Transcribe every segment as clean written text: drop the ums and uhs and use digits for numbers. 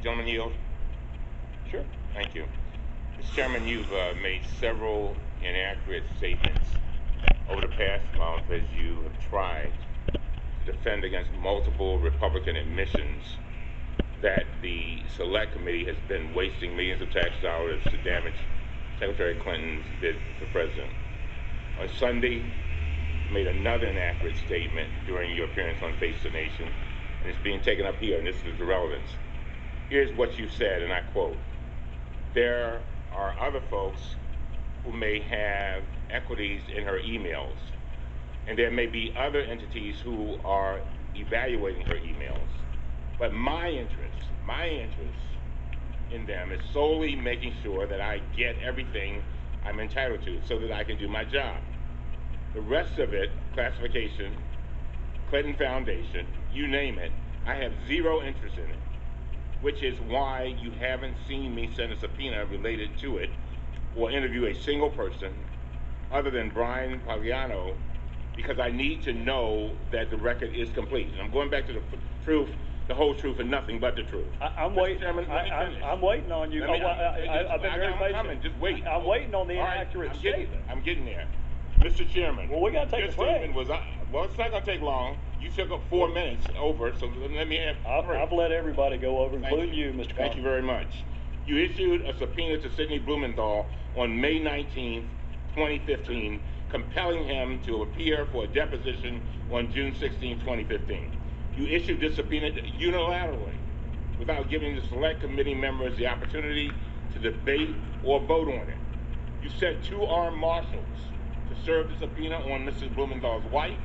Gentleman yield? Sure. Thank you. Mr. Chairman, you've made several inaccurate statements over the past month as you have tried to defend against multiple Republican admissions that the Select Committee has been wasting millions of tax dollars to damage Secretary Clinton's bid for president. On Sunday, you made another inaccurate statement during your appearance on Face the Nation, and it's being taken up here, and this is the relevance. Here's what you said, and I quote, "There are other folks who may have equities in her emails, and there may be other entities who are evaluating her emails, but my interest in them is solely making sure that I get everything I'm entitled to so that I can do my job. The rest of it, classification, Clinton Foundation, you name it, I have zero interest in it, which is why you haven't seen me send a subpoena related to it or interview a single person other than Brian Pagliano, because I need to know that the record is complete." And I'm going back to the truth, the whole truth, and nothing but the truth. I'm waiting. I'm waiting on you. I've been very patient. Just wait. I'm waiting on the inaccurate statement. I'm getting there. Mr. Chairman. Well, we got to take a break. Well, it's not going to take long. You took up 4 minutes over, so let me have. I've let everybody go over, including you, Mr. Cummings. Thank you very much. You issued a subpoena to Sidney Blumenthal on May 19th, 2015, compelling him to appear for a deposition on June 16, 2015. You issued this subpoena unilaterally without giving the Select Committee members the opportunity to debate or vote on it. You sent 2 armed marshals to serve the subpoena on Mrs. Blumenthal's wife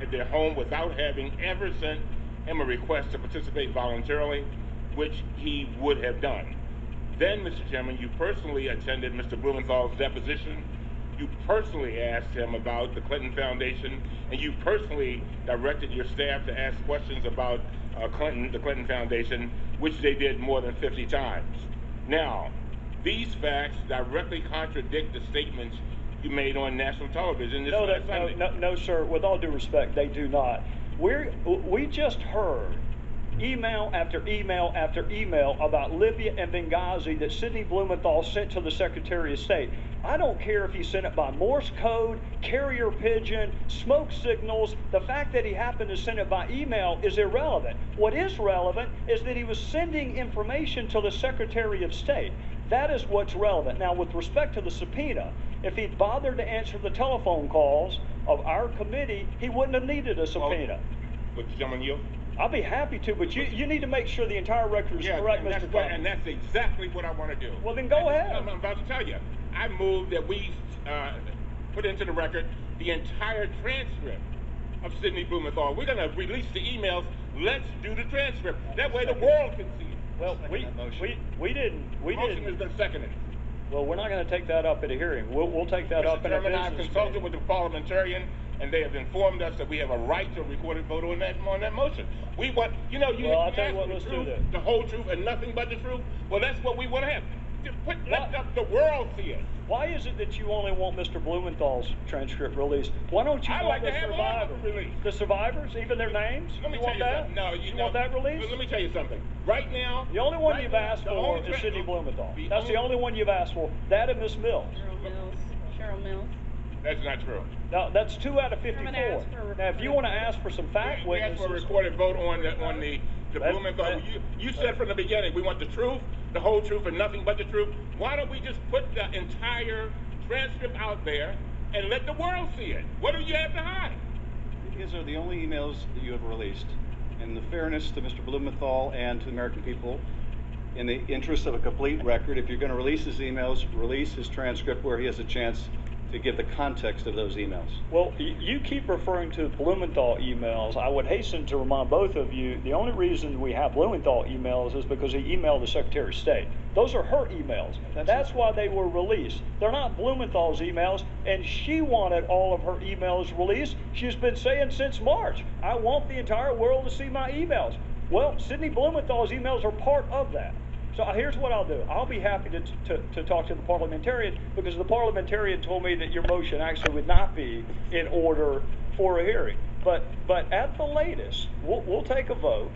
at their home without having ever sent him a request to participate voluntarily, which he would have done. Then, Mr. Chairman, you personally attended Mr. Blumenthal's deposition. You personally asked him about the Clinton Foundation, and you personally directed your staff to ask questions about the Clinton Foundation, which they did more than 50 times. Now, these facts directly contradict the statements you made on national television this last Sunday. No, sir. With all due respect, they do not. We just heard email after email after email about Libya and Benghazi that Sidney Blumenthal sent to the Secretary of State. I don't care if he sent it by Morse code, carrier pigeon, smoke signals. The fact that he happened to send it by email is irrelevant. What is relevant is that he was sending information to the Secretary of State. That is what's relevant. Now, with respect to the subpoena, if he'd bothered to answer the telephone calls of our committee, he wouldn't have needed a subpoena. Would the gentleman yield? I'll be happy to, but you need to make sure the entire record is correct, Mr. Cummings. And that's exactly what I want to do. Well, then go ahead. I'm about to tell you. I move that we put into the record the entire transcript of Sidney Blumenthal. We're going to release the emails. Let's do the transcript. That way the world can see it. Well, we didn't. Motion has been seconded. Well, we're not going to take that up at a hearing. We'll take that up in a business I've consulted with the parliamentarian, and they have informed us that we have a right to a recorded vote on that motion. We want, Well, I'll tell you what, let's do that. The whole truth and nothing but the truth. Well, that's what we want to have. Let the world see it. Why is it that you only want Mr. Blumenthal's transcript released? Why don't you want the survivors? The survivors, even their names? Let me you tell want you that? something. No, you want that released? Let me tell you something. Right now, the only one you've asked for is Sidney Blumenthal. That's the only one you've asked for. That and Miss Mills. Cheryl Mills. That's not true. No, that's 2 out of 54. Now, if you want to ask for some fact witnesses, we asked for a recorded vote on the Blumenthal. You said from the beginning we want the truth, the whole truth, and nothing but the truth. Why don't we just put the entire transcript out there and let the world see it? What do you have to hide? These are the only emails that you have released. In the fairness to Mr. Blumenthal and to the American people, in the interest of a complete record, if you're going to release his emails, release his transcript where he has a chance to give the context of those emails. Well, you keep referring to Blumenthal emails. I would hasten to remind both of you, the only reason we have Blumenthal emails is because he emailed the Secretary of State. Those are her emails. That's why they were released. They're not Blumenthal's emails, and she wanted all of her emails released. She's been saying since March, I want the entire world to see my emails. Well, Sidney Blumenthal's emails are part of that. So here's what I'll do. I'll be happy to talk to the parliamentarian, because the parliamentarian told me that your motion actually would not be in order for a hearing. But at the latest, we'll take a vote.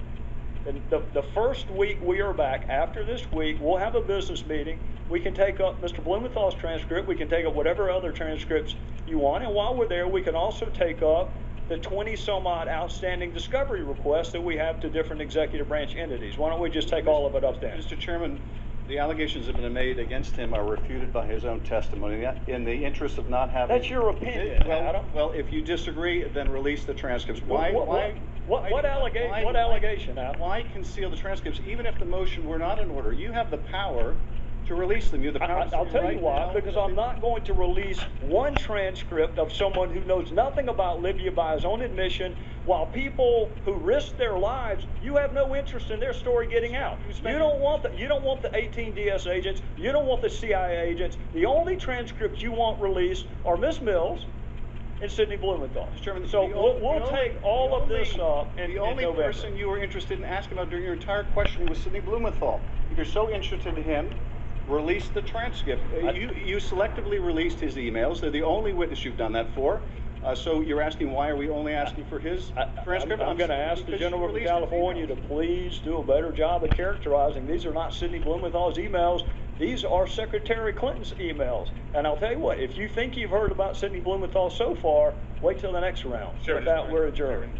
And the first week we are back, after this week, we'll have a business meeting. We can take up Mr. Blumenthal's transcript. We can take up whatever other transcripts you want. And while we're there, we can also take up the 20 some odd outstanding discovery requests that we have to different executive branch entities. Why don't we just take all of it up then? Mr. Chairman, the allegations that have been made against him are refuted by his own testimony. In the interest of not having... That's your opinion, Adam. Well, if you disagree, then release the transcripts. What allegation, Adam? Why conceal the transcripts, even if the motion were not in order? You have the power to release them. You have the power to I'll tell right you why, now, because I'm not going to release one transcript of someone who knows nothing about Libya by his own admission, while people who risk their lives, you have no interest in their story getting out. You don't want the 18 DS agents, you don't want the CIA agents. The only transcripts you want released are Ms. Mills and Sidney Blumenthal. Chairman, so we'll take all of this up in The only November. person you were interested in asking about during your entire question was Sidney Blumenthal. If you're so interested in him, release the transcript. You selectively released his emails. They're the only witness you've done that for. So you're asking, why are we only asking for his transcript? I'm going to ask the gentleman from California to please do a better job of characterizing. These are not Sidney Blumenthal's emails. These are Secretary Clinton's emails. And I'll tell you what, if you think you've heard about Sidney Blumenthal so far, wait till the next round. Sure, With that, we're adjourned.